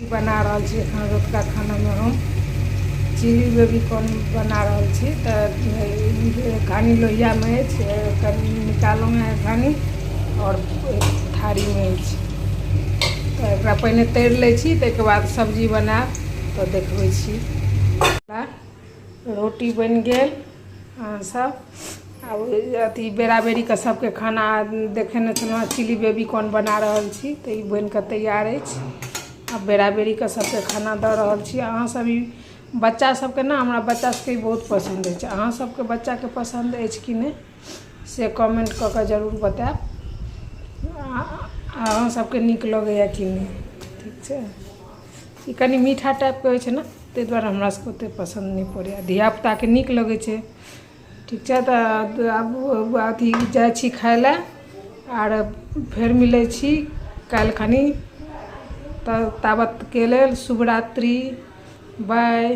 बना रहा छी एखन रोतका खाना में हम चिली बेबी कॉर्न बना रहा छी। तो घानी लोहिया में निकालू है घानी और थारी में तो एकरा पहले तैर ले छी, ताहिके बाद सब्जी बनाब तो देखबै छी। रोटी बन गेल सब। अब अथी बेरा बेरी के सबके खाना देखेने छलहुँ चिली बेबी कॉर्न बना रहल छी, तो ई बन के तैयार अछि। अब बेरा बेरी के सबके खाना दऽ रहल छी। अहाँ सब ई बच्चा सबके ना, हमरा बच्चा सबके बहुत पसंद अछि। अहाँ सबके बच्चा के पसंद अछि कि नहीं से कमेंट कऽ के जरूर बताएब। अहाँ सबके नीक लगैया कि नहीं। ठीक छै, ई कनी मीठा टाइप के होइ छै ना, ताहि दुआरे हमरा सबके ओते पसंद नहीं पड़ैया। धियापुता के नीक लगै छै। ठीक छै, तो आब अथी जाइ छी खाय लए आर फेर मिलै छी काल्हि खनी। ताबत के लेल शुभ रात्रि, बाय।